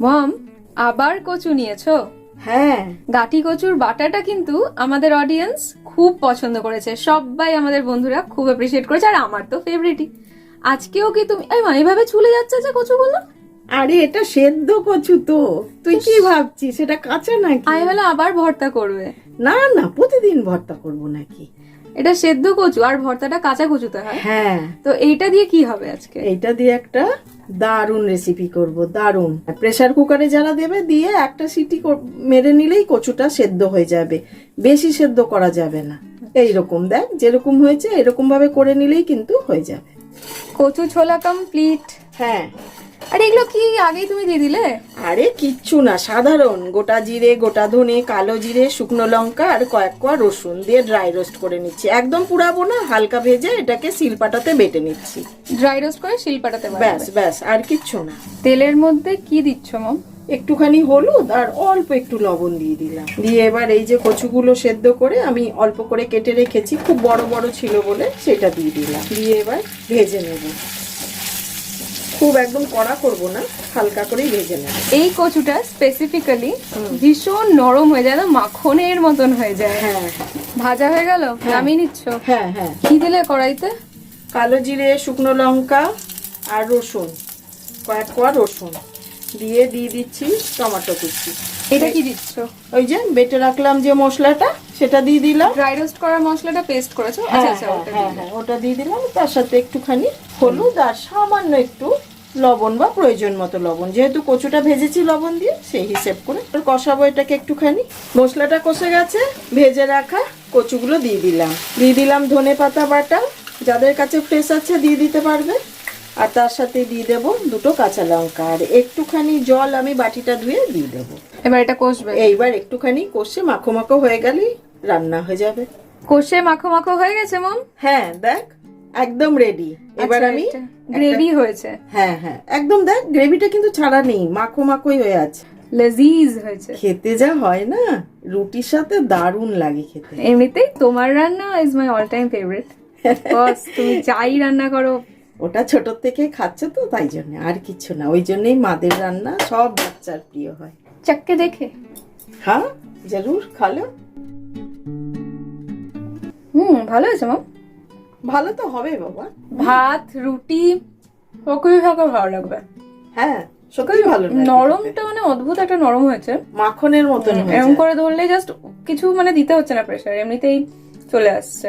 মম, আবার কচু নিয়েছো? হ্যাঁ, গাটি কচুর বাটাটা কিন্তু আমাদের অডিয়েন্স খুব পছন্দ করেছে, সবাই আমাদের বন্ধুরা খুব অ্যাপ্রিসিয়েট করেছে, আর আমার তো ফেভারিটই। আজকেও কি তুমি এইভাবে চলে যাচ্ছে যে কচুগুলো? আরে এটা সেদ্ধ কচু তো, তুই কি ভাবছিস সেটা কাঁচা নাকি? আমি বলে আবার ভর্তা করবে। না না, প্রতিদিন ভর্তা করব নাকি? এটা সেদ্ধ কচু আর ভর্তাটা কাঁচা কচুতে হয়। হ্যাঁ, তো এইটা দিয়ে কি হবে আজকে? এইটা দিয়ে একটা দারুণ রেসিপি করব, দারুণ। প্রেসার কুকারে যারা দেবে দিয়ে একটা সিটি মেরে নিলেই কচুটা সেদ্ধ হয়ে যাবে, বেশি সেদ্ধ করা যাবে না। এইরকম দেখ, যেরকম হয়েছে এরকম ভাবে করে নিলেই কিন্তু হয়ে যাবে। কচু ছোলা কমপ্লিট। হ্যাঁ, আর এগুলো কি আগেই তুমি দিয়ে দিলে? আরে কিচ্ছু না, সাধারণ গোটা জিরে, গোটা ধনে, কালো জিরে, শুকনো লঙ্কা আর কয়েক কোয়া রসুন দিয়ে ড্রাই রোস্ট করে নিচ্ছি। একদম পুড়াবো না, হালকা ভেজে এটাকে শিলপাটাতে বেটে নিচ্ছি। ড্রাই রোস্ট করে শিলপাটাতে ব্যাস ব্যাস, আর কিচ্ছু না। তেলের মধ্যে কি দিচ্ছ মম? একটুখানি হলুদ আর অল্প একটু লবণ দিয়ে দিলাম। দিয়ে এবার এই যে কচুগুলো সেদ্ধ করে আমি অল্প করে কেটে রেখেছি, খুব বড় বড় ছিল বলে সেটা দিয়ে দিলাম। দিয়ে এবার ভেজে নেব, খুব একদম কড়া করব না, হালকা করেই ভেজে নেব। এই কচুটা স্পেসিফিক্যালি ভীষণ নরম হয়ে যায়, না মাখনের মতন হয়ে যায়। হ্যাঁ, ভাজা হয়ে গেল, নামিয়ে নিচ্ছ? হ্যাঁ হ্যাঁ। কি দিলে কড়াইতে? কালো জিরে, শুকনো লঙ্কা আর রসুন, কয়েক কোয়া রসুন দিয়ে দিচ্ছি টমেটো কুচি। এটা কি দিচ্ছ? ওই যে বেটে রাখলাম যে মশলাটা, সেটা দিয়ে দিলাম। ড্রাই রোস্ট করা মশলাটা পেস্ট করেছো? হ্যাঁ আচ্ছা আচ্ছা, হ্যাঁ হ্যাঁ, ওটা দিয়ে দিলাম। তার সাথে একটুখানি হলুদ আর সামান্য একটু লবণ বা প্রয়োজন মতো লবণ, যেহেতু কচুটা ভেজেছি লবণ দিয়ে, সেই হিসেব করে কষাবো এটাকে একটুখানি। মশলাটা কষে গেছে, ভেজে রাখা কচুগুলো দিয়ে দিলাম ধনে পাতা বাটা, যাদের কাছে ফ্রেশ আছে দিয়ে দিতে পারবে। আর তার সাথে দিয়ে দেবো দুটো কাঁচা লঙ্কা আর একটুখানি জল, আমি বাটিটা ধুয়ে দিয়ে দেবো। এবার এটা কষবে। এইবার একটুখানি কষে মাখো মাখো হয়ে গেলেই রান্না হয়ে যাবে। কষে মাখো মাখো হয়ে গেছে মম? হ্যাঁ দেখ, একদম রেডি। এবার আমি গ্রেভি হয়েছে। হ্যাঁ হ্যাঁ, একদম দেখ, গ্রেভিটা কিন্তু ছাড়া নেই, মাখো মাখোই হয়ে আছে, লজিজ হয়েছে। খেতে যা হয় না, রুটির সাথে দারুণ লাগে খেতে। এমনিতেই তোমার রান্না is my all time favourite. Boss, তুমি যাই রান্না করো। ওটা ছোট থেকে খাচ্ছে তো, তাই জন্য, আর কিছু না। ওই জন্যই মাদের রান্না সব বাচ্চার প্রিয় হয়। চাক্কে দেখে। হ্যাঁ জরুর, খালো। ভালো হয়েছে মম। ভালো তো হবে বাবা, ভাত রুটি সবকিছু সাথে ভালো লাগবে। হ্যাঁ সত্যি ভালো লাগে। নরমটা মানে অদ্ভুত একটা নরম হয়েছে, মাখনের মতন হয়েছে। এরকম করে ধরলে জাস্ট কিছু মানে দিতে হচ্ছে না প্রেসার, এমনিতেই চলে আসছে।